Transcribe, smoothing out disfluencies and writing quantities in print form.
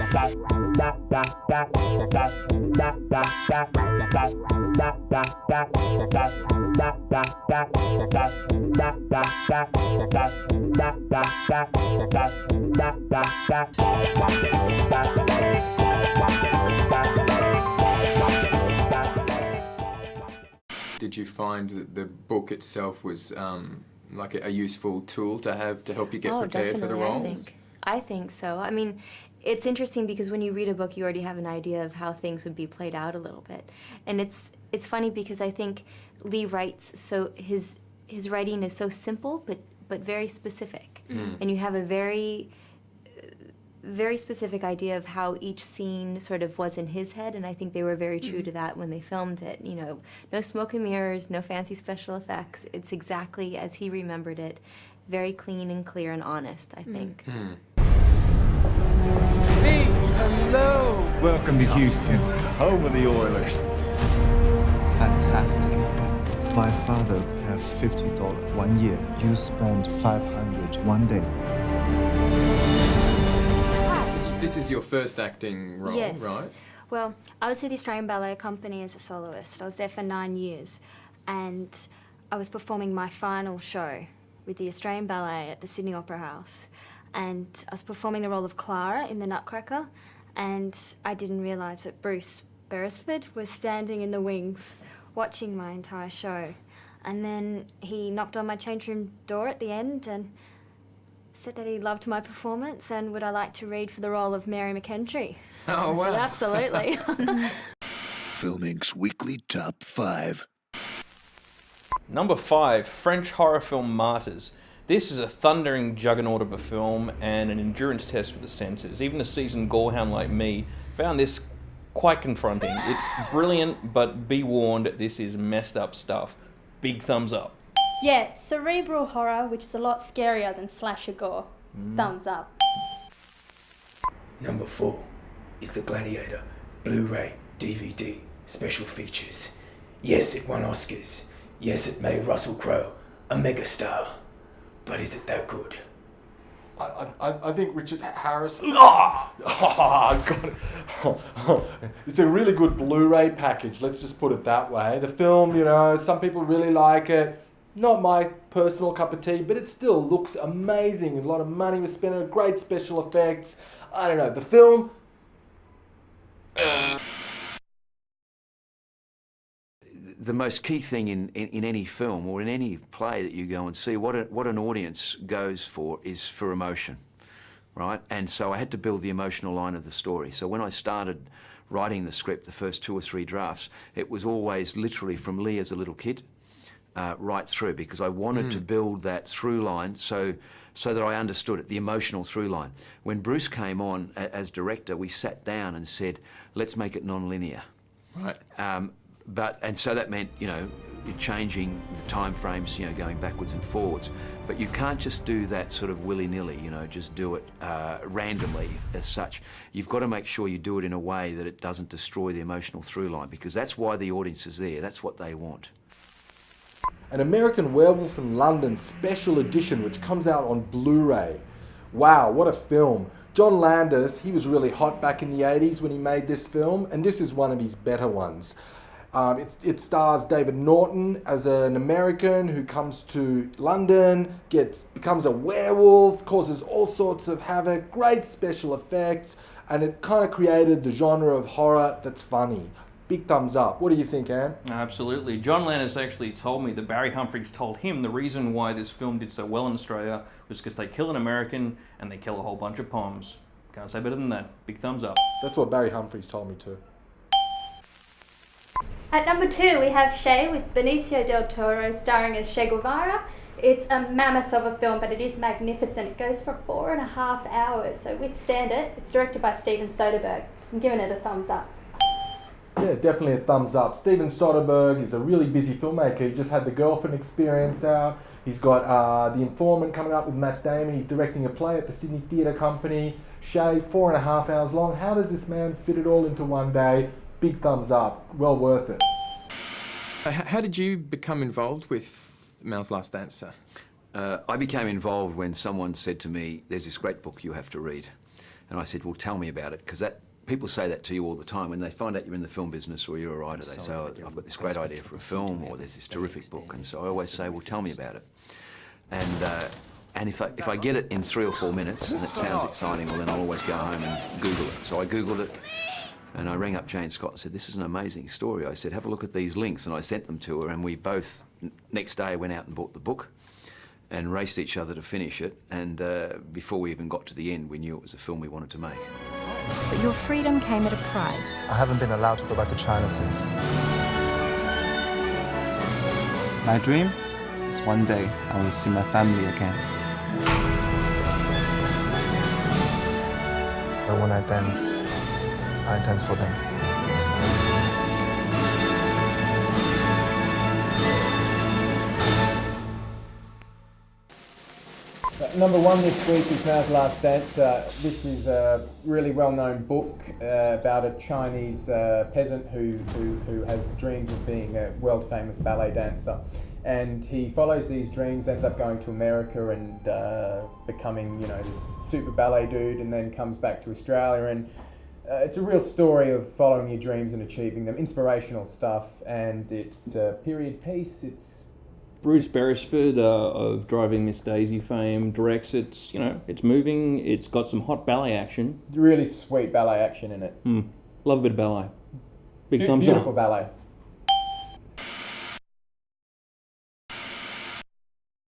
Did you find that the book itself was like a useful tool to have to help you get prepared for the roles? I think so. I mean, it's interesting because when you read a book, you already have an idea of how things would be played out a little bit. And it's funny because I think Lee writes so his writing is so simple but very specific. And you have a very specific idea of how each scene sort of was in his head, and I think they were very true to that when they filmed it. You know, no smoke and mirrors, no fancy special effects. It's exactly as he remembered it. Very clean and clear and honest, I think. Hey, hello! Welcome to Houston, home of the Oilers. Fantastic. My father had $50 1 year. You spent $500 1 day. This is your first acting role, Yes. right? Well, I was with the Australian Ballet Company as a soloist. I was there for 9 years, and I was performing my final show with the Australian Ballet at the Sydney Opera House. And I was performing the role of Clara in The Nutcracker, and I didn't realise that Bruce Beresford was standing in the wings watching my entire show. And then he knocked on my change room door at the end and said that he loved my performance and would I like to read for the role of Mary McKendry. Oh, wow. I said, absolutely. FILMINK's Weekly Top 5. Number 5, French horror film Martyrs. This is a thundering juggernaut of a film and an endurance test for the senses. Even a seasoned gorehound like me found this quite confronting. It's brilliant, but be warned, this is messed up stuff. Big thumbs up. Yeah, it's cerebral horror, which is a lot scarier than slasher gore. Thumbs up. Number 4 is The Gladiator, Blu-ray, DVD, special features. Yes, it won Oscars. Yes, it made Russell Crowe a megastar. But is it that good? I think Richard Harris... Oh, got it. It's a really good Blu-ray package, let's just put it that way. The film, you know, some people really like it. Not my personal cup of tea, but it still looks amazing. A lot of money was spent on great special effects. I don't know, the film... The most key thing in any film or in any play that you go and see, what an audience goes for is for emotion, right? And so I had to build the emotional line of the story. So when I started writing the script, the first 2 or 3 drafts, it was always literally from Lee as a little kid right through, because I wanted to build that through line so that I understood it, the emotional through line. When Bruce came on as director, we sat down and said, let's make it non-linear. Right. And so that meant, you know, changing the time frames, you know, going backwards and forwards. But you can't just do that sort of willy-nilly, you know, just do it randomly as such. You've got to make sure you do it in a way that it doesn't destroy the emotional through line, because that's why the audience is there. That's what they want. An American Werewolf in London special edition, which comes out on Blu-ray. Wow, what a film. John Landis, he was really hot back in the 80s when he made this film, and this is one of his better ones. It stars David Norton as an American who comes to London, becomes a werewolf, causes all sorts of havoc, great special effects, and it kind of created the genre of horror that's funny. Big thumbs up. What do you think, Anne? Absolutely. John Landis actually told me that Barry Humphries told him the reason why this film did so well in Australia was because they kill an American and they kill a whole bunch of Poms. Can't say better than that. Big thumbs up. That's what Barry Humphries told me too. At number 2, we have Shay with Benicio del Toro starring as Che Guevara. It's a mammoth of a film, but it is magnificent. It goes for 4.5 hours, so withstand it. It's directed by Steven Soderbergh. I'm giving it a thumbs up. Yeah, definitely a thumbs up. Steven Soderbergh is a really busy filmmaker. He just had The Girlfriend Experience out. He's got The Informant coming up with Matt Damon. He's directing a play at the Sydney Theatre Company. Shay, 4.5 hours long. How does this man fit it all into one day? Big thumbs up. Well worth it. How did you become involved with Mel's Last Dancer? I became involved when someone said to me, there's this great book you have to read. And I said, well, tell me about it, because people say that to you all the time. When they find out you're in the film business or you're a writer, they say, oh, I've got this great idea for a film, or there's this terrific book. And so I always say, well, tell me about it. And if I get it in 3 or 4 minutes and it sounds exciting, well, then I'll always go home and Google it. So I Googled it, and I rang up Jane Scott and said, this is an amazing story. I said, have a look at these links. And I sent them to her, and we both, next day, went out and bought the book and raced each other to finish it. And before we even got to the end, we knew it was a film we wanted to make. But your freedom came at a price. I haven't been allowed to go back to China since. My dream is one day I will see my family again. But when I dance for them. Number 1 this week is Mao's Last Dance. This is a really well-known book about a Chinese peasant who has dreams of being a world-famous ballet dancer. And he follows these dreams, ends up going to America and becoming, you know, this super ballet dude, and then comes back to Australia. And it's a real story of following your dreams and achieving them. Inspirational stuff, and it's a period piece. It's Bruce Beresford of Driving Miss Daisy fame directs it. You know, it's moving. It's got some hot ballet action. Really sweet ballet action in it. Love a bit of ballet. Big thumbs up. Beautiful ballet.